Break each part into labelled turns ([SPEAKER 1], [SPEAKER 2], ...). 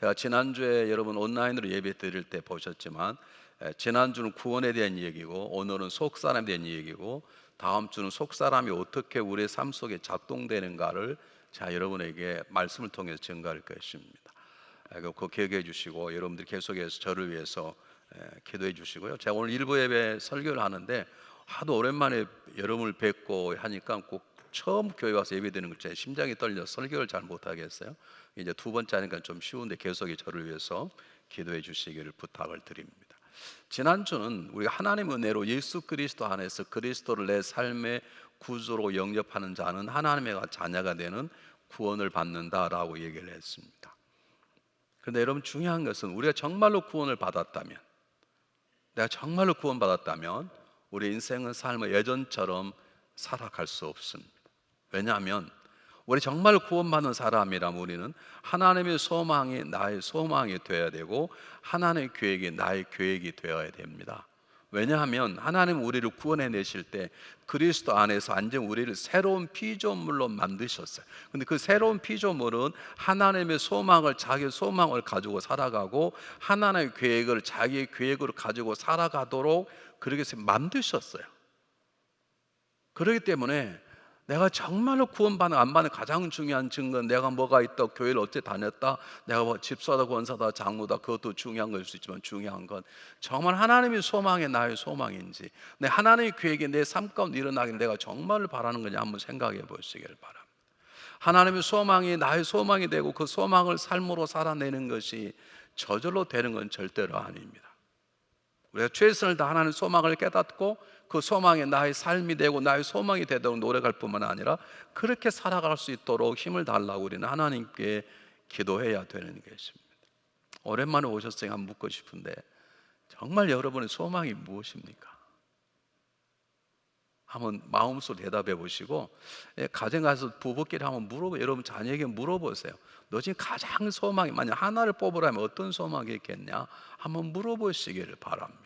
[SPEAKER 1] 제가 지난주에 여러분 온라인으로 예배 드릴 때 보셨지만, 지난주는 구원에 대한 얘기고 오늘은 속사람에 대한 얘기고 다음 주는 속사람이 어떻게 우리의 삶 속에 작동되는가를 제가 여러분에게 말씀을 통해서 증거할 것입니다. 그거 기억해 주시고 여러분들 계속해서 저를 위해서 기도해 주시고요. 제가 오늘 일부 예배 설교를 하는데 하도 오랜만에 여러분을 뵙고 하니까 꼭 처음 교회 와서 예배 드리는 걸 제 심장이 떨려서 설교를 잘 못하겠어요. 이제 두 번째 하니까 좀 쉬운데 계속해 저를 위해서 기도해 주시기를 부탁을 드립니다. 지난주는 우리가 하나님의 은혜로 예수 그리스도 안에서 그리스도를 내 삶의 구주로 영접하는 자는 하나님의 자녀가 되는 구원을 받는다라고 얘기를 했습니다. 그런데 여러분, 중요한 것은 우리가 정말로 구원을 받았다면, 내가 정말로 구원받았다면 우리 인생은 삶을 예전처럼 살아갈 수 없습니다. 왜냐하면 우리 정말 구원받는 사람이라면 우리는 하나님의 소망이 나의 소망이 되어야 되고 하나님의 계획이 나의 계획이 되어야 됩니다. 왜냐하면 하나님 우리를 구원해 내실 때 그리스도 안에서 완전 우리를 새로운 피조물로 만드셨어요. 근데 그 새로운 피조물은 하나님의 소망을, 자기 소망을 가지고 살아가고 하나님의 계획을 자기의 계획으로 가지고 살아가도록 그렇게 만드셨어요. 그렇기 때문에 내가 정말로 구원받는 안 받는 가장 중요한 증거는 내가 뭐가 있다, 교회를 어째 다녔다, 내가 뭐 집사다, 권사다, 장로다, 그것도 중요한 걸 수 있지만 중요한 건 정말 하나님의 소망이 나의 소망인지, 내 하나님의 계획이 내 삶 가운데 일어나길 내가 정말 바라는 거냐 한번 생각해 보시길 바랍니다. 하나님의 소망이 나의 소망이 되고 그 소망을 삶으로 살아내는 것이 저절로 되는 건 절대로 아닙니다. 우리가 최선을 다해 하나님의 소망을 깨닫고 그 소망이 나의 삶이 되고 나의 소망이 되도록 노력할 뿐만 아니라 그렇게 살아갈 수 있도록 힘을 달라고 우리는 하나님께 기도해야 되는 것입니다. 오랜만에 오셨으니까 한번 묻고 싶은데, 정말 여러분의 소망이 무엇입니까? 한번 마음속으로 대답해 보시고, 가정 가서 부부끼리 한번 여러분 자녀에게 물어보세요. 너 지금 가장 소망이, 만약 하나를 뽑으라면 어떤 소망이 있겠냐? 한번 물어보시기를 바랍니다.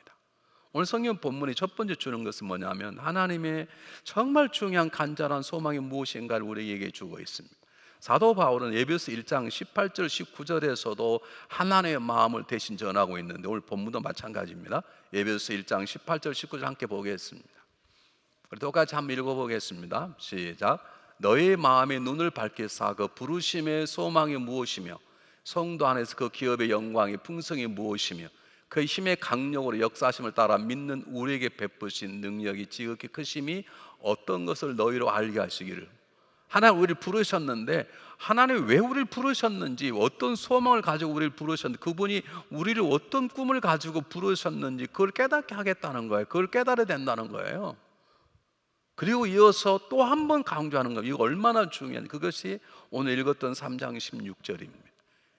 [SPEAKER 1] 오늘 성경 본문이 첫 번째 주는 것은 뭐냐면 하나님의 정말 중요한 간절한 소망이 무엇인가를 우리에게 주고 있습니다. 사도 바울은 에베소 1장 18절 19절에서도 하나님의 마음을 대신 전하고 있는데 오늘 본문도 마찬가지입니다. 에베소 1장 18절 19절 함께 보겠습니다. 우리 똑같이 한번 읽어보겠습니다. 시작. 너의 마음의 눈을 밝히사 그 부르심의 소망이 무엇이며 성도 안에서 그 기업의 영광의 풍성이 무엇이며 그 힘의 강력으로 역사하심을 따라 믿는 우리에게 베푸신 능력이 지극히 크심이 어떤 것을 너희로 알게 하시기를. 하나님 우리를 부르셨는데 하나님 왜 우리를 부르셨는지, 어떤 소망을 가지고 우리를 부르셨는지, 그분이 우리를 어떤 꿈을 가지고 부르셨는지 그걸 깨닫게 하겠다는 거예요. 그걸 깨달아야 된다는 거예요. 그리고 이어서 또 한 번 강조하는 거예요. 이거 얼마나 중요한, 그것이 오늘 읽었던 3장 16절입니다.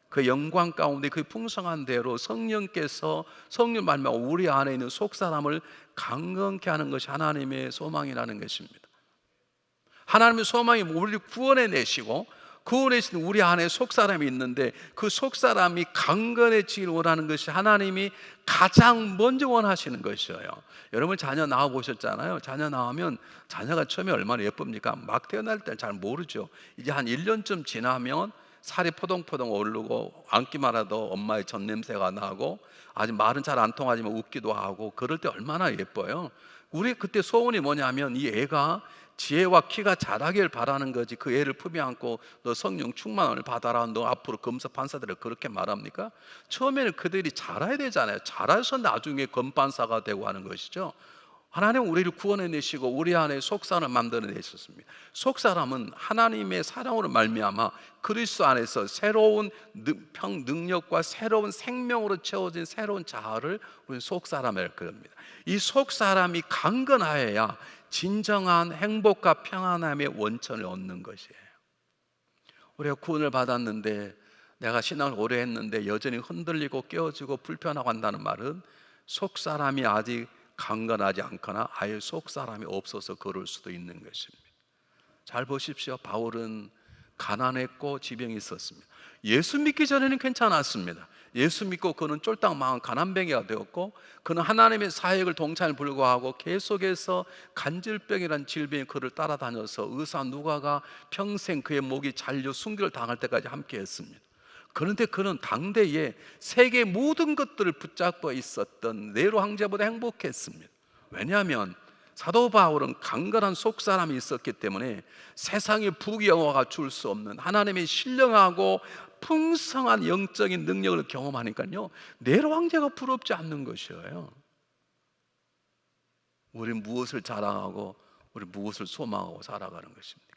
[SPEAKER 1] 그 영광 가운데 그 풍성한 대로 성령께서 성령 말미암아 우리 안에 있는 속사람을 강건케 하는 것이 하나님의 소망이라는 것입니다. 하나님의 소망이 우리를 구원해 내시고 구원해신 우리 안에 속사람이 있는데 그 속사람이 강건해지길 원하는 것이 하나님이 가장 먼저 원하시는 것이에요. 여러분 자녀 낳아 보셨잖아요. 자녀 낳으면 자녀가 처음에 얼마나 예쁩니까? 막 태어날 때 잘 모르죠. 이제 한 1년쯤 지나면 살이 포동포동 오르고 앉기만 해도 엄마의 젖 냄새가 나고 아직 말은 잘 안 통하지만 웃기도 하고 그럴 때 얼마나 예뻐요. 우리 그때 소원이 뭐냐면 이 애가 지혜와 키가 자라길 바라는 거지, 그 애를 품에 안고 너 성령 충만을 받아라, 너 앞으로 검사 판사들을 그렇게 말합니까? 처음에는 그들이 자라야 되잖아요. 자라서 나중에 검판사가 되고 하는 것이죠. 하나님은 우리를 구원해 내시고 우리 안에 속사람을 만들어 내셨습니다. 속사람은 하나님의 사랑으로 말미암아 그리스도 안에서 새로운 능력과 새로운 생명으로 채워진 새로운 자아를 우리는 속사람이라고 그럽니다. 이 속사람이 강건하여야 진정한 행복과 평안함의 원천을 얻는 것이에요. 우리가 구원을 받았는데, 내가 신앙을 오래 했는데 여전히 흔들리고 깨어지고 불편하고 한다는 말은 속사람이 아직 강건하지 않거나 아예 속사람이 없어서 그럴 수도 있는 것입니다. 잘 보십시오. 바울은 가난했고 지병이 있었습니다. 예수 믿기 전에는 괜찮았습니다. 예수 믿고 그는 쫄딱 망한 가난뱅이가 되었고, 그는 하나님의 사역을 동참에 불구하고 계속해서 간질병이라는 질병이 그를 따라다녀서 의사 누가가 평생 그의 목이 잘려 순교를 당할 때까지 함께 했습니다. 그런데 그는 당대에 세계 모든 것들을 붙잡고 있었던 네로 황제보다 행복했습니다. 왜냐하면 사도 바울은 강건한 속사람이 있었기 때문에 세상의 부귀영화가 줄 수 없는 하나님의 신령하고 풍성한 영적인 능력을 경험하니까요, 네로 황제가 부럽지 않는 것이에요. 우리는 무엇을 자랑하고 우리 무엇을 소망하고 살아가는 것입니까?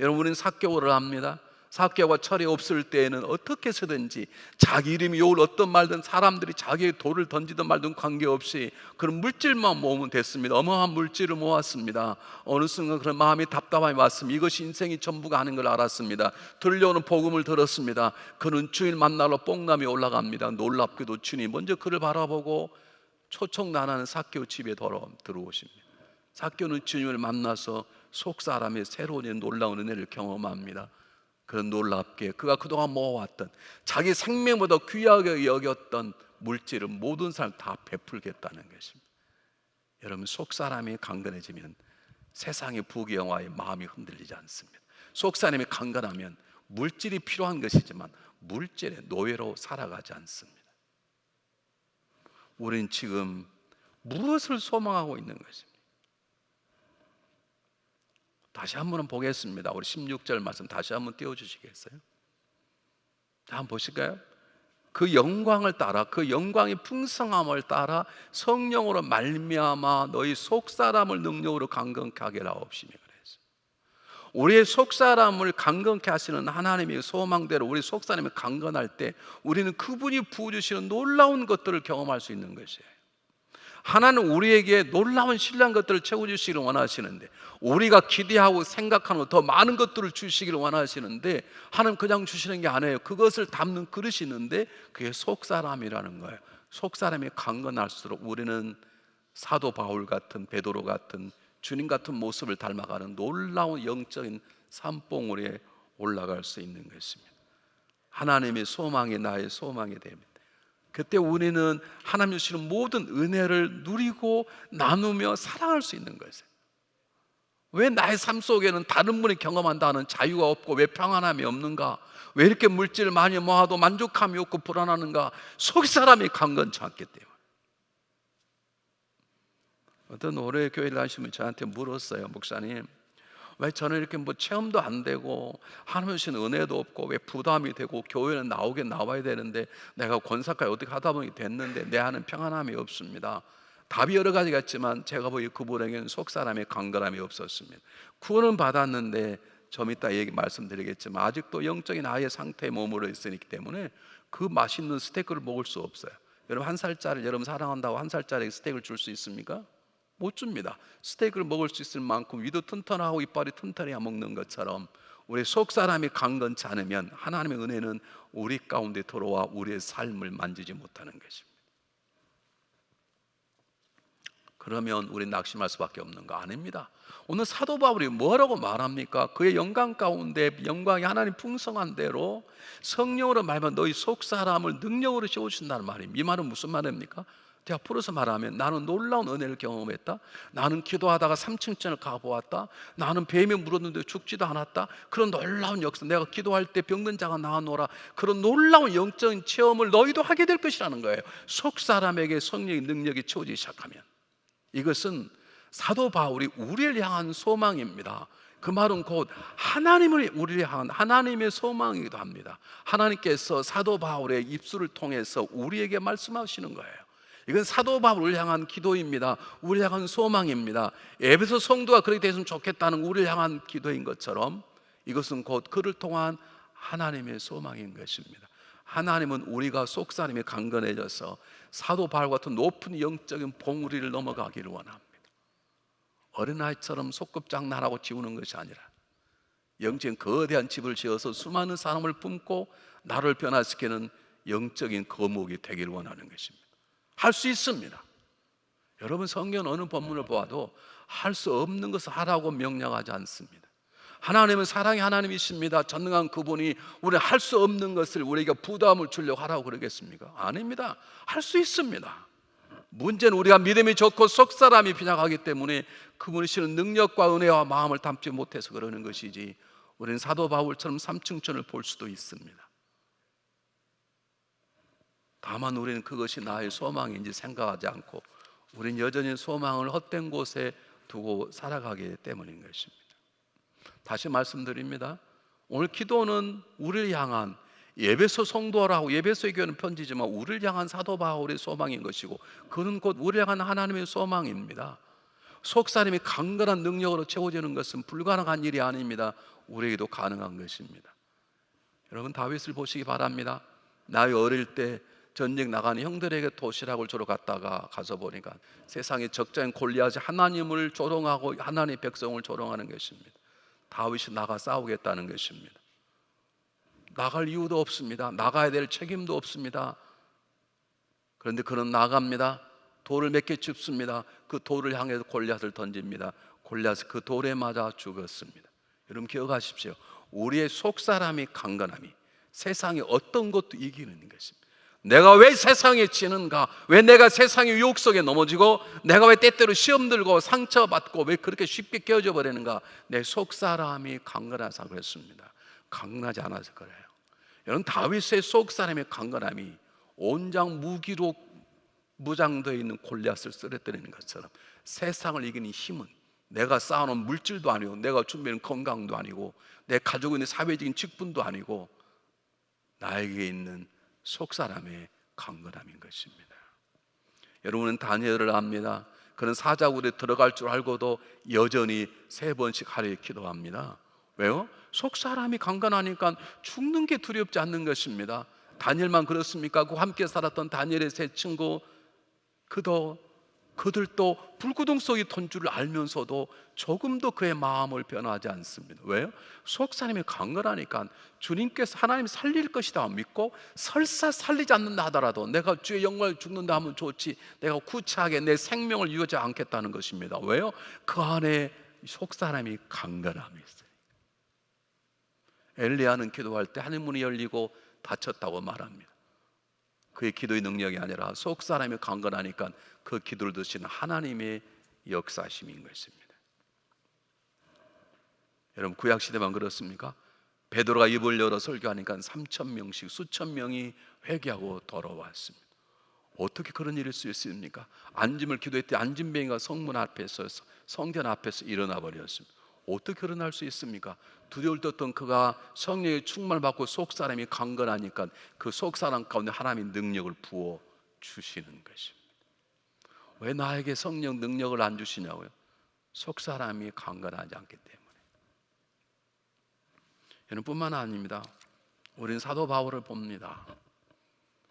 [SPEAKER 1] 여러분, 우리는 삭개오를 합니다. 삭개오가 철이 없을 때에는 어떻게 해서든지 자기 이름이 요울 어떤 말든 사람들이 자기의 돌을 던지든 말든 관계없이 그런 물질만 모으면 됐습니다. 어마어마한 물질을 모았습니다. 어느 순간 그런 마음이 답답함이 왔습니다. 이것이 인생이 전부가 아닌 걸 알았습니다. 들려오는 복음을 들었습니다. 그는 주인 만나러 뽕남이 올라갑니다. 놀랍게도 주님 먼저 그를 바라보고 초청나라는 삭개오 집에 들어오십니다. 삭개오는 주님을 만나서 속사람의 새로운 놀라운 은혜를 경험합니다. 그런 놀랍게 그가 그동안 모아왔던 자기 생명보다 귀하게 여겼던 물질을 모든 사람 다 베풀겠다는 것입니다. 여러분, 속사람이 강건해지면 세상의 부귀영화에 마음이 흔들리지 않습니다. 속사람이 강건하면 물질이 필요한 것이지만 물질의 노예로 살아가지 않습니다. 우리는 지금 무엇을 소망하고 있는 것입니까? 다시 한번 보겠습니다. 우리 16절 말씀 다시 한번 띄워주시겠어요? 한번 보실까요? 그 영광을 따라, 그 영광의 풍성함을 따라 성령으로 말미암아 너희 속사람을 능력으로 강건케 하게 하옵시며 그랬어요. 우리의 속사람을 강건케 하시는 하나님의 소망대로 우리 속사람이 강건할 때 우리는 그분이 부어주시는 놀라운 것들을 경험할 수 있는 것이에요. 하나는 우리에게 놀라운 신뢰한 것들을 채워주시기를 원하시는데, 우리가 기대하고 생각하는 더 많은 것들을 주시기를 원하시는데, 하나님 그냥 주시는 게 아니에요. 그것을 담는 그릇이 있는데 그게 속사람이라는 거예요. 속사람이 강건할수록 우리는 사도 바울 같은, 베드로 같은, 주님 같은 모습을 닮아가는 놀라운 영적인 산봉우리에 올라갈 수 있는 것입니다. 하나님의 소망이 나의 소망이 됩니다. 그때 우리는 하나님 주시는 모든 은혜를 누리고 나누며 사랑할 수 있는 것이에요. 왜 나의 삶 속에는 다른 분이 경험한다는 자유가 없고 왜 평안함이 없는가? 왜 이렇게 물질을 많이 모아도 만족함이 없고 불안하는가? 속 사람이 강건치 않기 때문에. 어떤 올해 교회를 하시면 저한테 물었어요. 목사님, 왜 저는 이렇게 체험도 안 되고 하나님 주신 은혜도 없고 왜 부담이 되고 교회는 나오긴 나와야 되는데 내가 권사까지 어떻게 하다 보니 됐는데 내 안은 평안함이 없습니다. 답이 여러 가지가 있지만 제가 보기 그분에게는 속사람의 강건함이 없었습니다. 구원은 받았는데 좀 이따 말씀드리겠지만 아직도 영적인 아이의 상태에 머물러 있기 때문에 그 맛있는 스테이크를 먹을 수 없어요. 여러분, 한 살짜리 여러분 사랑한다고 한 살짜리 스테이크를 줄 수 있습니까? 못 줍니다. 스테이크를 먹을 수 있을 만큼 위도 튼튼하고 이빨이 튼튼해야 먹는 것처럼 우리 속사람이 강건치 않으면 하나님의 은혜는 우리 가운데 들어와 우리의 삶을 만지지 못하는 것입니다. 그러면 우리 낙심할 수밖에 없는 거 아닙니다. 오늘 사도 바울이 뭐라고 말합니까? 그의 영광 가운데 영광이 하나님 풍성한 대로 성령으로 말하면 너희 속사람을 능력으로 세우신다는 말입니다. 이 말은 무슨 말입니까? 제가 풀어서 말하면 나는 놀라운 은혜를 경험했다. 나는 기도하다가 3층전을 가보았다. 나는 뱀에 물었는데 죽지도 않았다. 그런 놀라운 역사, 내가 기도할 때 병든 자가 나아노라. 그런 놀라운 영적인 체험을 너희도 하게 될 것이라는 거예요. 속 사람에게 성령의 능력이 채워지기 시작하면. 이것은 사도 바울이 우리를 향한 소망입니다. 그 말은 곧 하나님을 우리를 향한 하나님의 소망이기도 합니다. 하나님께서 사도 바울의 입술을 통해서 우리에게 말씀하시는 거예요. 이건 사도 바울을 향한 기도입니다. 우리를 향한 소망입니다. 에베소 성도가 그렇게 됐으면 좋겠다는 우리를 향한 기도인 것처럼 이것은 곧 그를 통한 하나님의 소망인 것입니다. 하나님은 우리가 속사람이 강건해져서 사도 바울 같은 높은 영적인 봉우리를 넘어가기를 원합니다. 어린아이처럼 소꿉장난하고 지우는 것이 아니라 영적인 거대한 집을 지어서 수많은 사람을 품고 나를 변화시키는 영적인 거목이 되기를 원하는 것입니다. 할 수 있습니다. 여러분, 성경 어느 본문을 보아도 할 수 없는 것을 하라고 명령하지 않습니다. 하나님은 사랑의 하나님이십니다. 전능한 그분이 우리 할 수 없는 것을 우리에게 부담을 주려고 하라고 그러겠습니까? 아닙니다. 할 수 있습니다. 문제는 우리가 믿음이 좋고 속사람이 빈약하기 때문에 그분이 주시는 능력과 은혜와 마음을 담지 못해서 그러는 것이지, 우리는 사도 바울처럼 삼층천을 볼 수도 있습니다. 다만 우리는 그것이 나의 소망인지 생각하지 않고 우리는 여전히 소망을 헛된 곳에 두고 살아가기 때문인 것입니다. 다시 말씀드립니다. 오늘 기도는 우리를 향한, 예배소 성도라고 예배소의 교회는 편지지만 우리를 향한 사도 바울의 소망인 것이고, 그는 곧 우리를 향한 하나님의 소망입니다. 속사람이 강건한 능력으로 채워지는 것은 불가능한 일이 아닙니다. 우리에게도 가능한 것입니다. 여러분, 다윗을 보시기 바랍니다. 나의 어릴 때 전쟁 나가는 형들에게 도시락을 주러 갔다가 가서 보니까 세상의 적자인 골리앗이 하나님을 조롱하고 하나님의 백성을 조롱하는 것입니다. 다윗이 나가 싸우겠다는 것입니다. 나갈 이유도 없습니다. 나가야 될 책임도 없습니다. 그런데 그는 나갑니다. 돌을 몇 개 줍습니다. 그 돌을 향해서 골리앗을 던집니다. 골리앗이 그 돌에 맞아 죽었습니다. 여러분 기억하십시오. 우리의 속사람이 강건함이 세상의 어떤 것도 이기는 것입니다. 내가 왜 세상에 지는가? 왜 내가 세상의 유혹 속에 넘어지고, 내가 왜 때때로 시험 들고 상처받고 왜 그렇게 쉽게 깨어져 버리는가? 내 속사람이 강건해서 그렇습니다. 강건하지 않아서 그래요. 여러분, 다윗의 속사람의 강건함이 온장 무기로 무장되어 있는 골리앗을 쓰러뜨리는 것처럼 세상을 이기는 힘은 내가 쌓아놓은 물질도 아니고, 내가 준비하는 건강도 아니고, 내 가지고 있는 사회적인 직분도 아니고, 나에게 있는 속사람의 강건함인 것입니다. 여러분은 다니엘을 압니다. 그는 사자굴에 들어갈 줄 알고도 여전히 3번씩 하루에 기도합니다. 왜요? 속사람이 강건하니까 죽는 게 두렵지 않는 것입니다. 다니엘만 그렇습니까? 그 함께 살았던 다니엘의 세 친구, 그들도 불구덩 속에 던 줄을 알면서도 조금도 그의 마음을 변하지 않습니다. 왜요? 속사람이 강건하니까 주님께서 하나님 살릴 것이다 믿고, 설사 살리지 않는다 하더라도 내가 주의 영광을 죽는다 하면 좋지, 내가 구차하게 내 생명을 유하지 않겠다는 것입니다. 왜요? 그 안에 속사람이 강건함이 있어요. 엘리야는 기도할 때 하늘 문이 열리고 닫혔다고 말합니다. 그의 기도의 능력이 아니라 속사람이 강건하니까 그 기도를 드시는 하나님의 역사심인 것입니다. 여러분, 구약시대만 그렇습니까? 베드로가 입을 열어 설교하니까 3,000명씩 수천 명이 회개하고 돌아왔습니다. 어떻게 그런 일일 수 있습니까? 안짐을 기도했더니 안짐뱅이가 성문 앞에서, 성전 앞에서 일어나 버렸습니다. 어떻게 일어날 수 있습니까? 두려울 떴던 그가 성령의 충만을 받고 속사람이 강건하니까 그 속사람 가운데 하나님의 능력을 부어 주시는 것입니다. 왜 나에게 성령 능력을 안 주시냐고요? 속사람이 강건하지 않기 때문에. 여러분 뿐만 아닙니다. 우리는 사도 바울을 봅니다.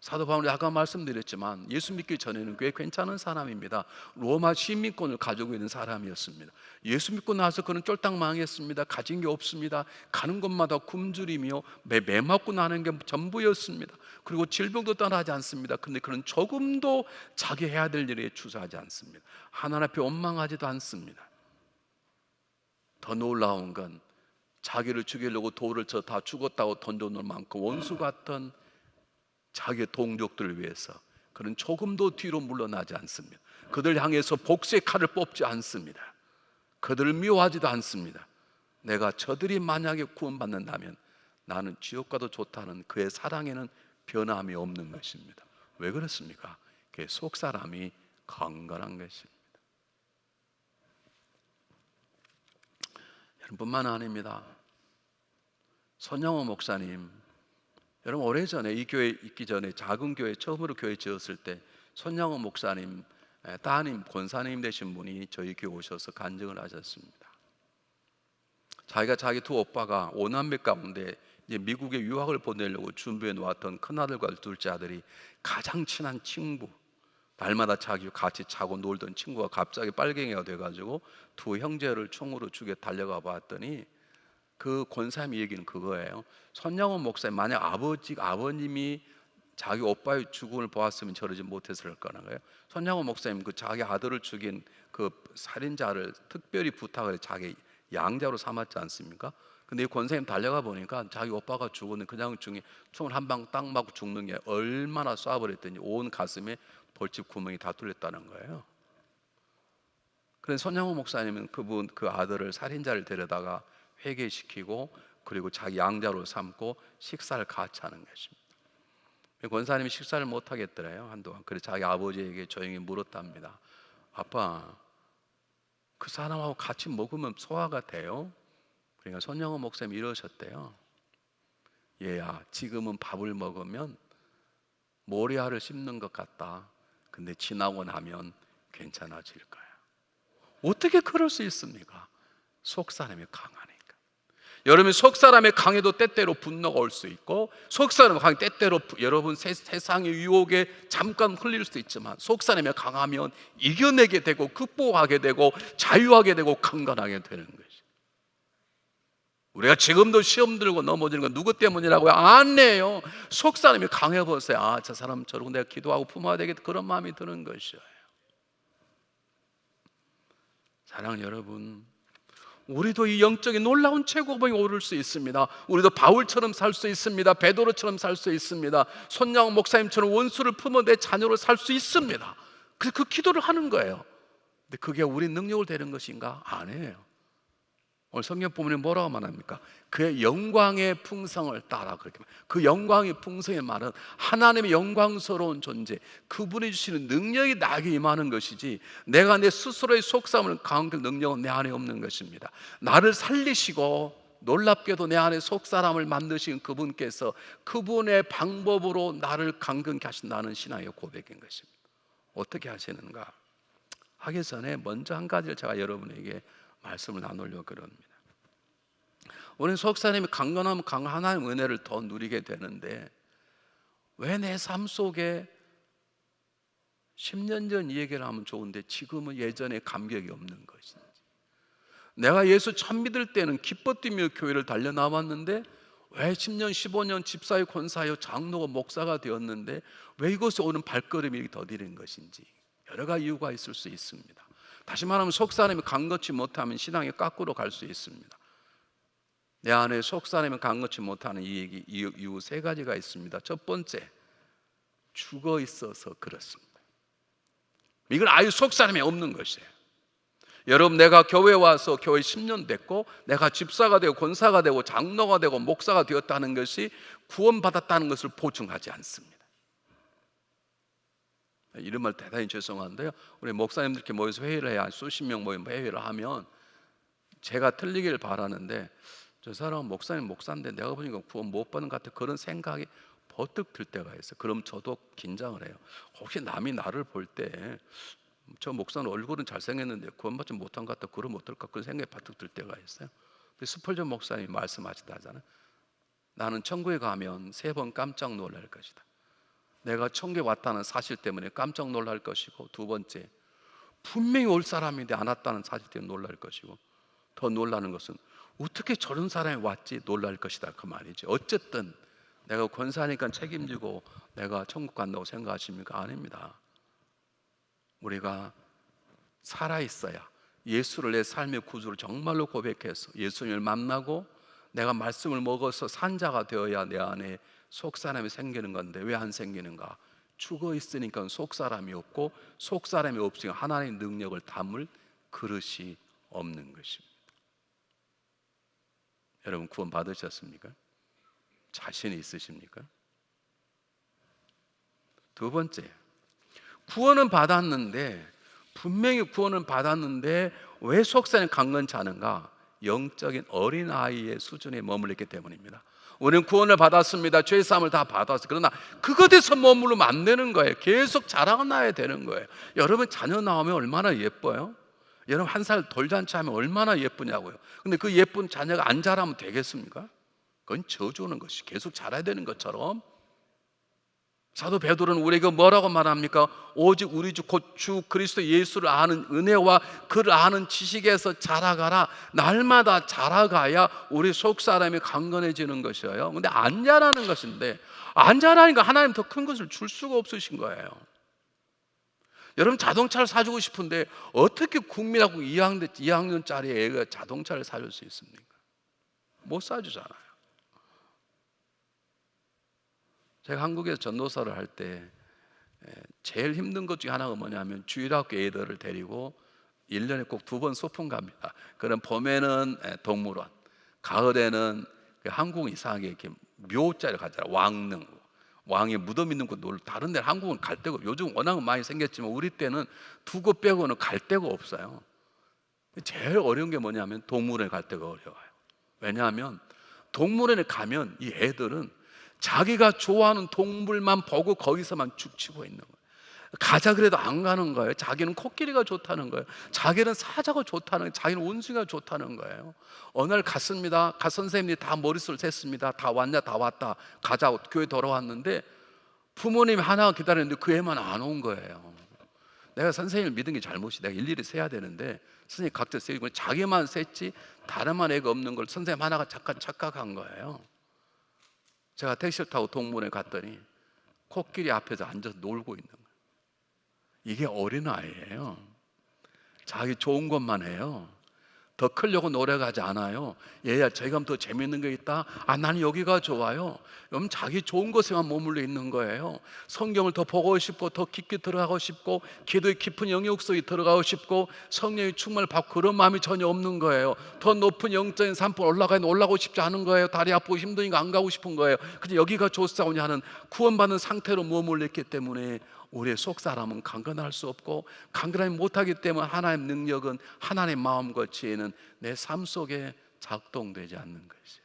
[SPEAKER 1] 사도 바울이 아까 말씀드렸지만 예수 믿기 전에는 꽤 괜찮은 사람입니다. 로마 시민권을 가지고 있는 사람이었습니다. 예수 믿고 나서 그는 쫄딱 망했습니다. 가진 게 없습니다. 가는 곳마다 굶주리며 매 맞고 나는 게 전부였습니다. 그리고 질병도 떠나지 않습니다. 그런데 그는 조금도 자기 해야 될 일에 주저하지 않습니다. 하나님 앞에 원망하지도 않습니다. 더 놀라운 건 자기를 죽이려고 돌을 쳐 다 죽었다고 던져놓을 만큼 원수 같은 자기의 동족들을 위해서 그는 조금도 뒤로 물러나지 않습니다. 그들 향해서 복수의 칼을 뽑지 않습니다. 그들을 미워하지도 않습니다. 내가 저들이 만약에 구원받는다면 나는 지옥 가도 좋다는 그의 사랑에는 변함이 없는 것입니다. 왜 그렇습니까? 그의 속사람이 강건한 것입니다. 여러분뿐만 아닙니다. 손양호 목사님, 여러분 오래전에 이 교회 있기 전에 작은 교회 처음으로 교회 지었을 때 손양호 목사님 따님 권사님 되신 분이 저희 교회 오셔서 간증을 하셨습니다. 자기가 자기 두 오빠가 5남매 가운데 이제 미국에 유학을 보내려고 준비해 놓았던 큰아들과 둘째 아들이 가장 친한 친구, 날마다 자기 같이 자고 놀던 친구가 갑자기 빨갱이가 돼가지고 두 형제를 총으로 죽여 달려가 봤더니 그 권사님이 얘기는 그거예요. 손양호 목사님, 만약 아버님이 자기 오빠의 죽음을 보았으면 저러지 못했을 거라고요. 손양호 목사님 그 자기 아들을 죽인 그 살인자를 특별히 부탁을 자기 양자로 삼았지 않습니까? 근데 이 권사님 달려가 보니까 자기 오빠가 죽었는데 그냥 중에 총을 한 방 딱 맞고 죽는 게 얼마나 쏴버렸더니 온 가슴에 벌집 구멍이 다 뚫렸다는 거예요. 그래서 손양호 목사님은 그 아들을 살인자를 데려다가 회개시키고 그리고 자기 양자로 삼고 식사를 같이 하는 것입니다. 권사님이 식사를 못 하겠더래요, 한동안. 그래서 자기 아버지에게 조용히 물었답니다. 아빠, 그 사람하고 같이 먹으면 소화가 돼요? 그러니까 손영호 목사님이 이러셨대요. 얘야, 지금은 밥을 먹으면 모래알을 씹는 것 같다. 근데 지나고 나면 괜찮아질 거야. 어떻게 그럴 수 있습니까? 속 사람이 강하니까. 여러분, 속 사람의 강해도 때때로 분노가 올 수 있고, 속 사람의 강해 때때로 여러분 세상의 유혹에 잠깐 흘릴 수도 있지만, 속 사람이 강하면 이겨내게 되고 극복하게 되고 자유하게 되고 강건하게 되는 것이. 우리가 지금도 시험 들고 넘어지는 건 누구 때문이라고요? 아니에요. 속 사람이 강해 보세요. 아, 저 사람 저러고 내가 기도하고 품어야 되겠다, 그런 마음이 드는 것이에요. 사랑하는 여러분, 우리도 이 영적인 놀라운 최고봉에 오를 수 있습니다. 우리도 바울처럼 살 수 있습니다. 베드로처럼 살 수 있습니다. 손양호 목사님처럼 원수를 품어 내 자녀로 살 수 있습니다. 그래서 그 기도를 하는 거예요. 근데 그게 우리 능력을 되는 것인가? 아니에요. 오늘 성경 본문에 뭐라고 말합니까? 그의 영광의 풍성을 따라, 그렇게 말합니다. 그 영광의 풍성의 말은 하나님의 영광스러운 존재, 그분이 주시는 능력이 나에게 임하는 것이지, 내가 내 스스로의 속삭임을 강할 능력은 내 안에 없는 것입니다. 나를 살리시고 놀랍게도 내 안에 속사람을 만드신 그분께서 그분의 방법으로 나를 강건케 하신다는 신앙의 고백인 것입니다. 어떻게 하시는가 하기 전에 먼저 한 가지를 제가 여러분에게 말씀을 나누려고 그럽니다. 우리는 속사람이 강건하면 하나님의 은혜를 더 누리게 되는데, 왜 내 삶 속에 10년 전 이 얘기를 하면 좋은데 지금은 예전에 감격이 없는 것인지, 내가 예수 처음 믿을 때는 기뻐 뛰며 교회를 달려나왔는데 왜 10년 15년 집사요 권사요 장로고 목사가 되었는데 왜 이곳에 오는 발걸음이 더디는 것인지, 여러 가지 이유가 있을 수 있습니다. 다시 말하면 속 사람이 강건치 못하면 신앙이 거꾸로 갈 수 있습니다. 내 안에 속 사람이 강건치 못하는 이유 세 가지가 있습니다. 첫 번째, 죽어 있어서 그렇습니다. 이건 아예 속 사람이 없는 것이에요. 여러분, 내가 교회에 와서 교회 10년 됐고 내가 집사가 되고 권사가 되고 장로가 되고 목사가 되었다는 것이 구원받았다는 것을 보증하지 않습니다. 이런 말 대단히 죄송한데요, 우리 목사님들께 모여서 회의를 해야, 수십 명 모여 회의를 하면 제가 틀리길 바라는데, 저 사람은 목사인데 내가 보니까 구원 못 받는 것 같아, 그런 생각이 버뜩 들 때가 있어요. 그럼 저도 긴장을 해요. 혹시 남이 나를 볼 때 저 목사는 얼굴은 잘생겼는데 구원받지 못한 것 같다, 그러면 어떨까, 그런 생각이 버뜩 들 때가 있어요. 근데 스펄전 목사님이 말씀하시다잖아요. 나는 천국에 가면 3번 깜짝 놀랄 것이다. 내가 천국에 왔다는 사실 때문에 깜짝 놀랄 것이고, 두 번째, 분명히 올 사람인데 안 왔다는 사실 때문에 놀랄 것이고, 더 놀라는 것은 어떻게 저런 사람이 왔지 놀랄 것이다, 그 말이지. 어쨌든 내가 권사니까 책임지고 내가 천국 간다고 생각하십니까? 아닙니다. 우리가 살아있어야, 예수를 내 삶의 구주로 정말로 고백해서 예수님을 만나고 내가 말씀을 먹어서 산자가 되어야 내 안에 속사람이 생기는 건데, 왜 안 생기는가? 죽어 있으니까 속사람이 없고, 속사람이 없으니까 하나님의 능력을 담을 그릇이 없는 것입니다. 여러분, 구원 받으셨습니까? 자신이 있으십니까? 두 번째, 구원은 받았는데, 분명히 구원은 받았는데 왜 속사람이 강건치 않은가? 영적인 어린아이의 수준에 머물렀기 때문입니다. 우리는 구원을 받았습니다. 죄사함을 다 받았어요. 그러나 그것에서 머무르면 안 되는 거예요. 계속 자라나야 되는 거예요. 여러분, 자녀 나오면 얼마나 예뻐요? 여러분, 한 살 돌잔치 하면 얼마나 예쁘냐고요. 근데 그 예쁜 자녀가 안 자라면 되겠습니까? 그건 저주는 것이, 계속 자라야 되는 것처럼 사도 베드로는 우리에게 뭐라고 말합니까? 오직 우리 주 곧 주 그리스도 예수를 아는 은혜와 그를 아는 지식에서 자라가라. 날마다 자라가야 우리 속사람이 강건해지는 것이에요. 근데 안 자라는 것인데, 안 자라니까 하나님 더 큰 것을 줄 수가 없으신 거예요. 여러분, 자동차를 사주고 싶은데 어떻게 국민학교 2학년짜리 애가 자동차를 사줄 수 있습니까? 못 사주잖아요. 제가 한국에서 전도사를 할 때 제일 힘든 것 중에 하나가 뭐냐면, 주일학교 애들을 데리고 1년에 꼭 2번 소풍 갑니다. 그럼 봄에는 동물원, 가을에는 한국 이상하게 이렇게 묘자를 가잖아요. 왕릉. 왕이 무덤 있는 곳 다른 데 한국은 갈 데가, 요즘 워낙 많이 생겼지만 우리 때는 두 곳 빼고는 갈 데가 없어요. 제일 어려운 게 뭐냐면 동물원에 갈 데가 어려워요. 왜냐하면 동물원에 가면 이 애들은 자기가 좋아하는 동물만 보고 거기서만 죽치고 있는 거예요. 가자 그래도 안 가는 거예요. 자기는 코끼리가 좋다는 거예요. 자기는 사자가 좋다는 거예요. 자기는 원숭이가 좋다는 거예요. 어느 날 갔습니다. 선생님이 다 머릿수를 셌습니다. 다 왔냐? 다 왔다. 가자. 교회 돌아왔는데 부모님이 하나 기다렸는데 그 애만 안 온 거예요. 내가 선생님을 믿은 게 잘못이, 내가 일일이 세야 되는데 선생님이 각자 세고 자기만 셌지 다른만 애가 없는 걸 선생님 하나가 잠깐 착각한 거예요. 제가 택시를 타고 동물원에 갔더니 코끼리 앞에서 앉아서 놀고 있는 거예요. 이게 어린아이예요. 자기 좋은 것만 해요. 더 크려고 노력하지 않아요. 얘야 저기 가면 더 재밌는 게 있다. 나는 여기가 좋아요. 그럼 자기 좋은 것에만 머물러 있는 거예요. 성경을 더 보고 싶고 더 깊게 들어가고 싶고 기도의 깊은 영역 속에 들어가고 싶고 성령의 충만을 받고 그런 마음이 전혀 없는 거예요. 더 높은 영적인 산불 올라가고 싶지 않은 거예요. 다리 아프고 힘드니까 안 가고 싶은 거예요. 그냥 여기가 좋사오냐 하는 구원받는 상태로 머물러 있기 때문에 우리의 속사람은 강건할 수 없고 강건하지 못하기 때문에 하나님의 능력은, 하나님의 마음과 지혜는 내 삶 속에 작동되지 않는 것이에요.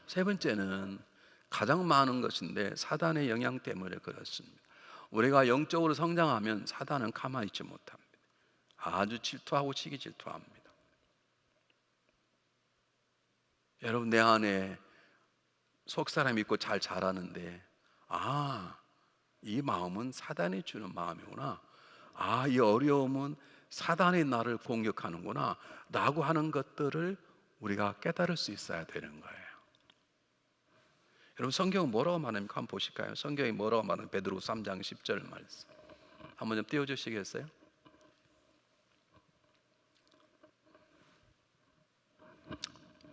[SPEAKER 1] 세 번째는 가장 많은 것인데 사단의 영향 때문에 그렇습니다. 우리가 영적으로 성장하면 사단은 가만히 있지 못합니다. 아주 질투하고 시기 질투합니다. 여러분, 내 안에 속사람이 있고 잘 자라는데 이 마음은 사단이 주는 마음이구나, 이 어려움은 사단이 나를 공격하는구나 라고 하는 것들을 우리가 깨달을 수 있어야 되는 거예요. 여러분, 성경은 뭐라고 말합니까? 한번 보실까요? 성경이 뭐라고 말하는 베드로후서 3장 10절 말씀 한번 좀 띄워주시겠어요?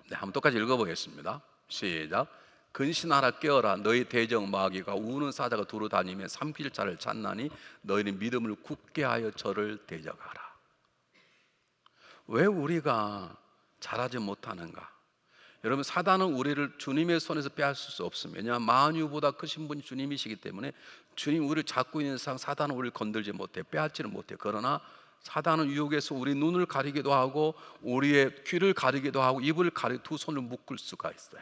[SPEAKER 1] 네, 한번 똑같이 읽어보겠습니다. 시작. 근신하라, 깨어라. 너희 대적 마귀가 우는 사자가 두루 다니며 삼킬 자를 찾나니 너희는 믿음을 굳게 하여 저를 대적하라. 왜 우리가 잘하지 못하는가? 여러분, 사단은 우리를 주님의 손에서 빼앗을 수 없습니다. 왜냐하면 만유보다 크신 분이 주님이시기 때문에 주님 우리를 잡고 있는 이상 사단은 우리를 건들지 못해, 빼앗지는 못해. 그러나 사단은 유혹에서 우리 눈을 가리기도 하고 우리의 귀를 가리기도 하고 입을 가리고 두 손을 묶을 수가 있어요.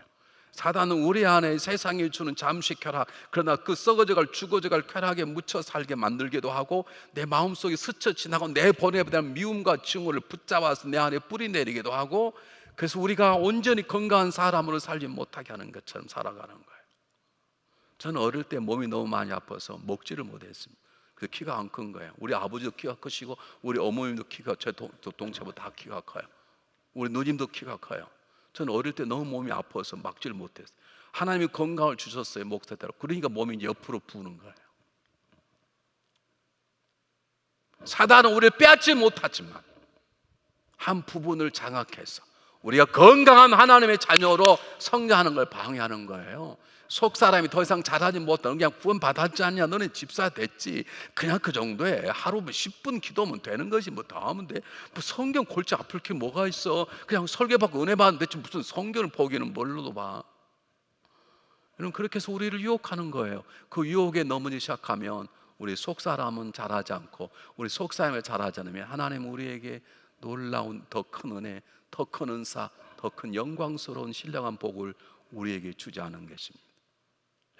[SPEAKER 1] 사단은 우리 안에 세상이 주는 잠시 쾌락, 그러나 그 썩어져갈 죽어져갈 쾌락에 묻혀 살게 만들기도 하고 내 마음속에 스쳐 지나고 내 번뇌에 대한 미움과 증오를 붙잡아서 내 안에 뿌리내리기도 하고, 그래서 우리가 온전히 건강한 사람으로 살지 못하게 하는 것처럼 살아가는 거예요. 저는 어릴 때 몸이 너무 많이 아파서 먹지를 못했습니다. 그 키가 안 큰 거예요. 우리 아버지도 키가 크시고 우리 어머님도 키가, 제 동체보다 다 키가 커요. 우리 누님도 키가 커요. 저는 어릴 때 너무 몸이 아파서 막지를 못했어요. 하나님이 건강을 주셨어요, 목사대로. 그러니까 몸이 이제 옆으로 부는 거예요. 사단은 우리를 빼앗지 못하지만 한 부분을 장악해서 우리가 건강한 하나님의 자녀로 성장하는 걸 방해하는 거예요. 속사람이 더 이상 잘하지 못하는, 그냥 구원 받았지 않냐, 너네 집사 됐지, 그냥 그 정도에 하루 10분 기도하면 되는 것이 뭐 더 하면 돼. 뭐 성경 골치 아플 게 뭐가 있어. 그냥 설교 받고 은혜 받으면 됐지 무슨 성경을 보기는 뭘로도 봐. 여러분, 그렇게 해서 우리를 유혹하는 거예요. 그 유혹에 넘어지기 시작하면 우리 속사람은 잘하지 않고 우리 속사람을 잘하지 않으면 하나님은 우리에게 놀라운 더 큰 은혜, 더 큰 은사, 더 큰 영광스러운 신령한 복을 우리에게 주지 않은 것입니다.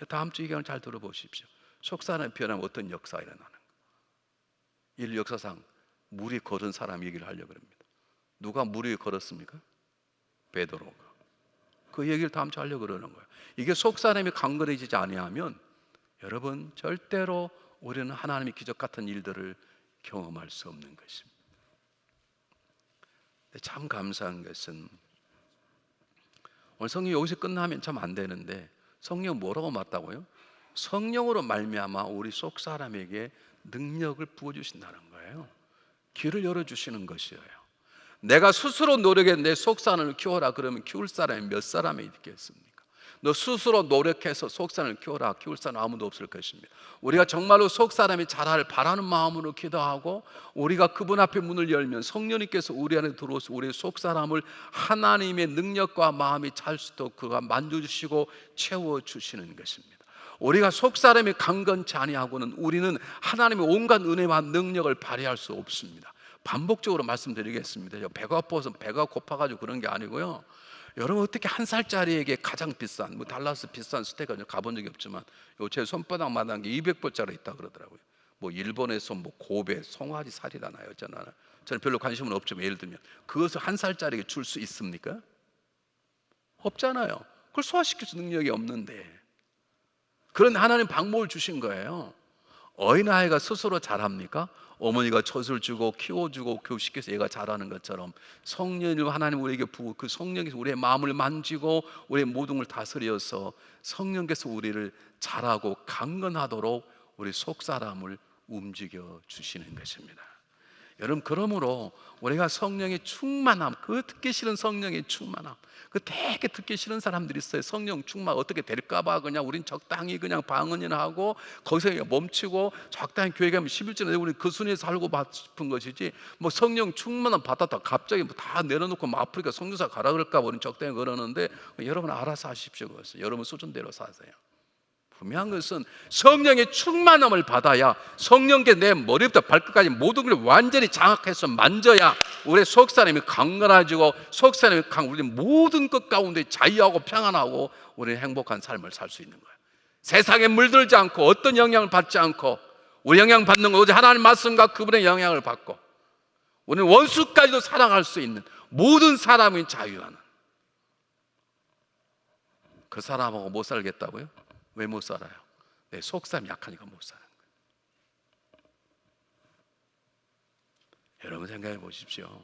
[SPEAKER 1] 다음 주 의견을 잘 들어보십시오. 속사람이 변하면 어떤 역사가 일어나는 가? 이 역사상 물이 걸은 사람 얘기를 하려고 합니다. 누가 물 위에 걸었습니까? 베드로가. 그 얘기를 다음 주에 하려고 그러는 거예요. 이게 속사람이 강건해지지 아니하면 여러분 절대로 우리는 하나님의 기적 같은 일들을 경험할 수 없는 것입니다. 참 감사한 것은 오늘 성경이 여기서 끝나면 참 안 되는데 성령은 뭐라고 말했다고요? 성령으로 말미암아 우리 속 사람에게 능력을 부어주신다는 거예요. 길을 열어주시는 것이에요. 내가 스스로 노력해 내 속 사람을 키워라 그러면 키울 사람이 몇 사람이 있겠습니까? 너 스스로 노력해서 속사람을 키워라. 키울 사람 아무도 없을 것입니다. 우리가 정말로 속사람이 자라를 바라는 마음으로 기도하고 우리가 그분 앞에 문을 열면 성령님께서 우리 안에 들어오셔서 우리의 속사람을 하나님의 능력과 마음이 찰 수 있도록 그가 만져주시고 채워주시는 것입니다. 우리가 속사람이 강건치 아니하고는 우리는 하나님의 온갖 은혜와 능력을 발휘할 수 없습니다. 반복적으로 말씀드리겠습니다. 배가 고파서 배가 고파가지고 그런 게 아니고요. 여러분 어떻게 한 살짜리에게 가장 비싼 뭐 달라스 비싼 스테이크 가본 적이 없지만 제 손바닥만한 게 200불짜리 있다 그러더라고요. 뭐 일본에서 뭐 고베 송아지 살이라나요? 저는 별로 관심은 없지만 예를 들면 그것을 한 살짜리에게 줄 수 있습니까? 없잖아요. 그걸 소화시킬 수 능력이 없는데 그런 하나님 방법을 주신 거예요. 어린아이가 스스로 자랍니까? 어머니가 젖을 주고 키워주고 교육시켜서 얘가 자라는 것처럼 성령을 하나님 우리에게 부어 그 성령께서 우리의 마음을 만지고 우리의 모든 걸 다스려서 성령께서 우리를 자라고 강건하도록 우리 속사람을 움직여 주시는 것입니다. 여러분 그러므로 우리가 성령의 충만함, 그 듣기 싫은 성령의 충만함, 그 되게 듣기 싫은 사람들이 있어요. 성령 충만 어떻게 될까봐 그냥 우린 적당히 그냥 방언이나 하고 거기서 멈추고 적당히 교회 가면 11절에 우리 그 순위에 살고 싶은 것이지 뭐 성령 충만함 받았다 갑자기 다 내려놓고 뭐 아프리카 선교사 가라 그럴까봐 우린 적당히 그러는데 여러분 알아서 하십시오. 그것은 여러분 수준대로 사세요. 분명한 것은 성령의 충만함을 받아야 성령께 내 머리부터 발끝까지 모든 걸 완전히 장악해서 만져야 우리 속사람이 강건해지고 속사람이 우리 모든 것 가운데 자유하고 평안하고 우리는 행복한 삶을 살 수 있는 거예요. 세상에 물들지 않고 어떤 영향을 받지 않고 우리 영향 받는 건 오직 하나님 말씀과 그분의 영향을 받고 우리는 원수까지도 사랑할 수 있는 모든 사람이 자유하는 그 사람하고 못 살겠다고요? 왜 못 살아요? 내 속사람이 약하니까 못 사는 거예요. 여러분 생각해 보십시오.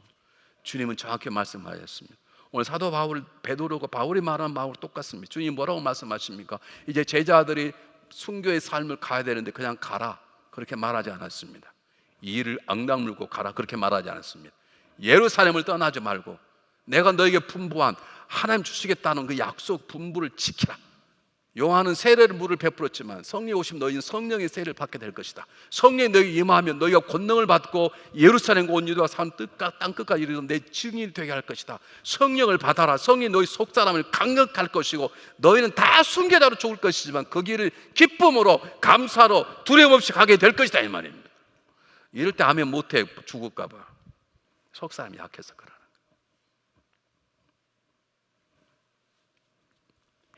[SPEAKER 1] 주님은 정확히 말씀하셨습니다. 오늘 사도 바울, 베드로가 바울이 말하는 바울 똑같습니다. 주님 뭐라고 말씀하십니까? 이제 제자들이 순교의 삶을 가야 되는데 그냥 가라 그렇게 말하지 않았습니다. 이를 앙당 물고 가라 그렇게 말하지 않았습니다. 예루살렘을 떠나지 말고 내가 너에게 분부한 하나님 주시겠다는 그 약속 분부를 지키라. 요한은 세례를 물을 베풀었지만 성령이 오시면 너희는 성령의 세례를 받게 될 것이다. 성령이 너희에게 임하면 너희가 권능을 받고 예루살렘과 온 유대와 산 땅끝까지 이르러 내 증인이 되게 할 것이다. 성령을 받아라. 성령이 너희 속사람을 강력할 것이고 너희는 다 순교자로 죽을 것이지만 그 길을 기쁨으로 감사로 두려움 없이 가게 될 것이다 이 말입니다. 이럴 때 하면 못해 죽을까 봐 속사람이 약해서 그러는 거예요.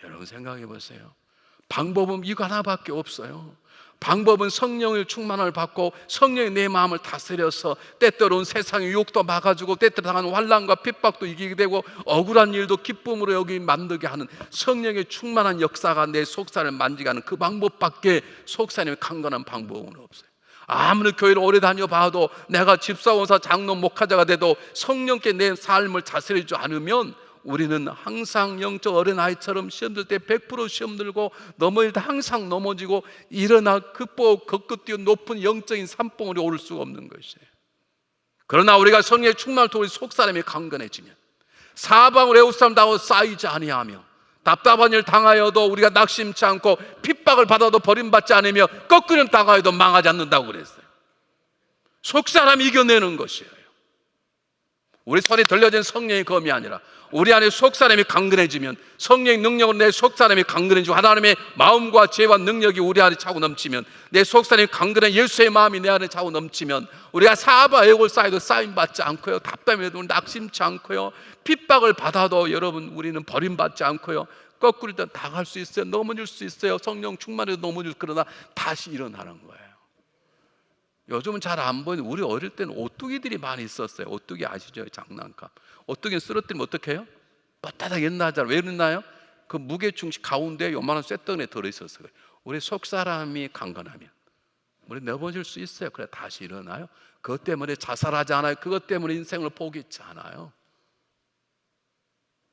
[SPEAKER 1] 여러분 생각해 보세요. 방법은 이거 하나밖에 없어요. 방법은 성령의 충만을 받고 성령이 내 마음을 다스려서 때때로는 세상의 유혹도 막아주고 때때로 당하는 환난과 핍박도 이기게 되고 억울한 일도 기쁨으로 여기 만들게 하는 성령의 충만한 역사가 내 속사를 만지게 하는 그 방법밖에 속사님의 강건한 방법은 없어요. 아무리 교회를 오래 다녀봐도 내가 집사원사 장로 목회자가 돼도 성령께 내 삶을 다스리지 않으면 우리는 항상 영적 어린아이처럼 시험 들 때 100% 시험 들고 넘어질 때 항상 넘어지고 일어나 극복 걷고 높은 영적인 산봉우리 오를 수가 없는 것이에요. 그러나 우리가 성령의 충만을 통해 속사람이 강건해지면 사방을 에워싸움당하고 쌓이지 아니하며 답답한 일 당하여도 우리가 낙심치 않고 핍박을 받아도 버림받지 않으며 꺾으름 당하여도 망하지 않는다고 그랬어요. 속사람이 이겨내는 것이에요. 우리 손에 들려진 성령의 검이 아니라 우리 안에 속사람이 강건해지면 성령의 능력으로 내 속사람이 강건해지고 하나님의 마음과 지혜와 능력이 우리 안에 차고 넘치면 내 속사람이 강건해 예수의 마음이 내 안에 차고 넘치면 우리가 사바 애골 쌓여도 쌓임받지 않고요, 답답해도 낙심치 않고요, 핍박을 받아도 여러분 우리는 버림받지 않고요, 거꾸로 당할 수 있어요, 넘어질 수 있어요. 성령 충만해도 넘어질, 그러나 다시 일어나는 거예요. 요즘은 잘 안 보이는, 우리 어릴 때는 오뚜기들이 많이 있었어요. 오뚜기 아시죠? 장난감. 오뚜기는 쓰러뜨리면 어떻게 해요? 뻣뻣하게 옛날처럼. 왜 그러나요? 그 무게중심 가운데 요만한 쇳덩이에 들어있었어요. 우리 속사람이 강건하면 우리 넘어질 수 있어요. 그래 다시 일어나요. 그것 때문에 자살하지 않아요. 그것 때문에 인생을 포기하지 않아요.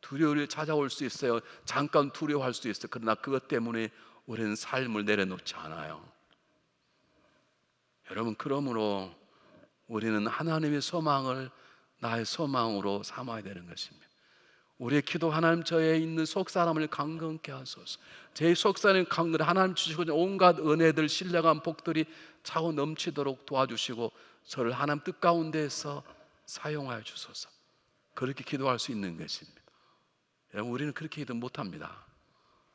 [SPEAKER 1] 두려움이 찾아올 수 있어요. 잠깐 두려워할 수 있어요. 그러나 그것 때문에 우리는 삶을 내려놓지 않아요. 여러분, 그러므로 우리는 하나님의 소망을 나의 소망으로 삼아야 되는 것입니다. 우리의 기도, 하나님 저에 있는 속사람을 강건케 하소서. 제 속사람 강건, 하나님 주시고 온갖 은혜들, 신령한 복들이 차고 넘치도록 도와주시고 저를 하나님 뜻 가운데에서 사용하여 주소서. 그렇게 기도할 수 있는 것입니다. 여러분, 우리는 그렇게 기도 못합니다.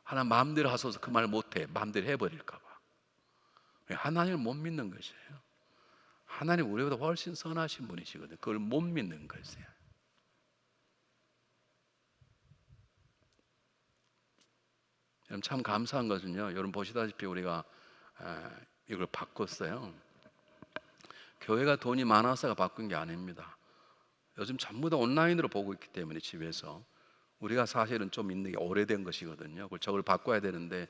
[SPEAKER 1] 하나님 마음대로 하소서 그 말 못해. 마음대로 해버릴까 봐. 하나님을 못 믿는 것이에요. 하나님 우리보다 훨씬 선하신 분이시거든요. 그걸 못 믿는 것이에요. 여러분, 참 감사한 것은요, 여러분 보시다시피 우리가 이걸 바꿨어요. 교회가 돈이 많아서가 바꾼 게 아닙니다. 요즘 전부 다 온라인으로 보고 있기 때문에 집에서 우리가 사실은 좀 있는 게 오래된 것이거든요. 저걸 바꿔야 되는데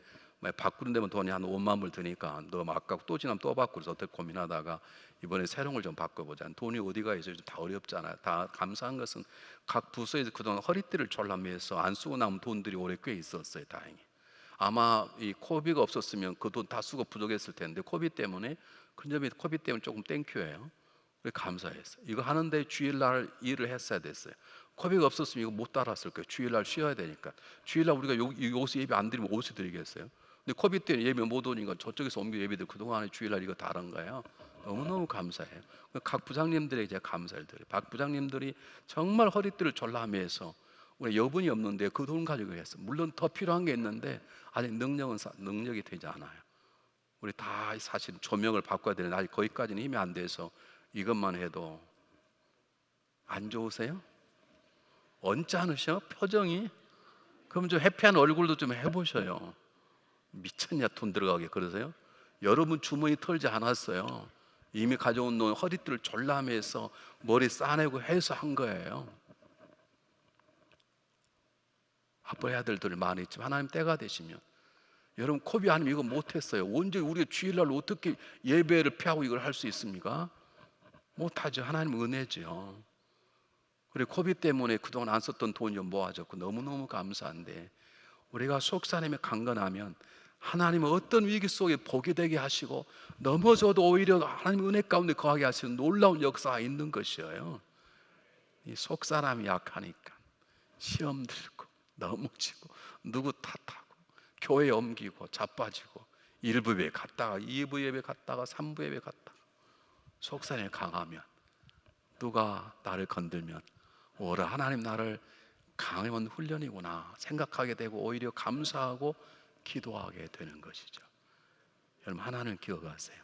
[SPEAKER 1] 바꾸는 데면 돈이 한 5만 불 드니까 너무 아깝고 또 지나면 또 바꾸면서 어떻게 고민하다가 이번에 새로운 걸 좀 바꿔보자. 돈이 어디가 있어요? 다 어렵잖아요. 다 감사한 것은 각 부서에서 그동안 허리띠를 졸라매서 안 쓰고 남은 돈들이 올해 꽤 있었어요. 다행히. 아마 이 코비가 없었으면 그 돈 다 쓰고 부족했을 텐데 코비 때문에 큰 점이 코비 때문에 조금 땡큐예요. 우리 감사했어요. 이거 하는데 주일날 일을 했어야 됐어요. 코비가 없었으면 이거 못 따랐을 거예요. 주일날 쉬어야 되니까. 주일날 우리가 여기서 예배 안 드리면 어디서 드리겠어요? 근데 코비 때는 예배 못 오니까 저쪽에서 옮겨 예배들 그동안에 주일날 이거 다른 거예요. 너무너무 감사해요. 각 부장님들에게 제가 감사를 드려요. 박 부장님들이 정말 허리띠를 졸라매서 우리 여분이 없는데 그 돈 가지고 했어. 물론 더 필요한 게 있는데 아직 능력이 되지 않아요. 우리 다 사실 조명을 바꿔야 되는데 아직 거기까지는 힘이 안 돼서 이것만 해도 안 좋으세요? 언짢으셔? 표정이? 그럼 좀 해피한 얼굴도 좀 해보셔요. 미쳤냐 돈 들어가게 그러세요? 여러분 주머니 털지 않았어요. 이미 가져온 돈 허리띠를 졸라매서 머리 싸내고 해서 한 거예요. 아빠의 아들들 많이 있지만 하나님 때가 되시면 여러분 코비 아니면 이거 못했어요. 언제 우리가 주일날 어떻게 예배를 피하고 이걸 할 수 있습니까? 못하죠. 하나님 은혜죠. 그리고 코비 때문에 그동안 안 썼던 돈이 모아졌고 너무너무 감사한데 우리가 속사람에 강건하면 하나님은 어떤 위기 속에 복이 되게 하시고 넘어져도 오히려 하나님 은혜 가운데 거하게 하시는 놀라운 역사가 있는 것이에요. 이 속사람이 약하니까 시험 들고 넘어지고 누구 탓하고 교회 옮기고 자빠지고 1부 예배 갔다가 2부 예배 갔다가 3부 예배 갔다가 속사람이 강하면 누가 나를 건들면 오라 하나님 나를 강해온 훈련이구나 생각하게 되고 오히려 감사하고 기도하게 되는 것이죠. 여러분 하나님 기억하세요.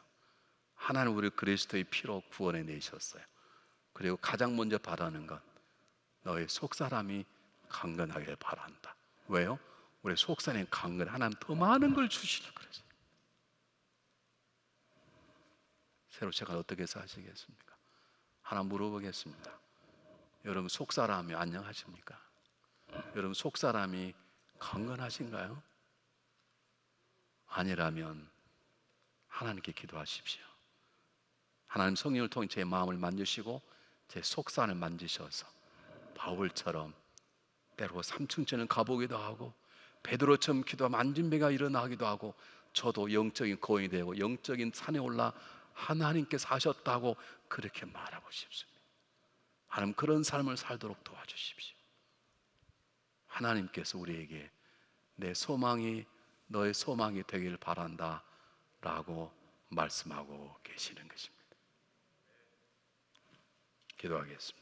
[SPEAKER 1] 하나님 우리 그리스도의 피로 구원해 내셨어요. 그리고 가장 먼저 바라는 건 너의 속사람이 강건하길 바란다. 왜요? 우리 속사람이 강건 하나님 더 많은 걸 주시려고 그러죠. 새로 제가 어떻게 사시겠습니까? 하나 물어보겠습니다. 여러분 속사람이 안녕하십니까? 여러분 속사람이 강건하신가요? 아니라면 하나님께 기도하십시오. 하나님 성령을 통해 제 마음을 만지시고 제 속사람을 만지셔서 바울처럼 때로 3층전을 가보기도 하고 베드로처럼 기도하면 만진배가 일어나기도 하고 저도 영적인 거인이 되고 영적인 산에 올라 하나님께서 하셨다고 그렇게 말하고 싶습니다. 하나님 그런 삶을 살도록 도와주십시오. 하나님께서 우리에게 내 소망이 너의 소망이 되길 바란다 라고 말씀하고 계시는 것입니다. 기도하겠습니다.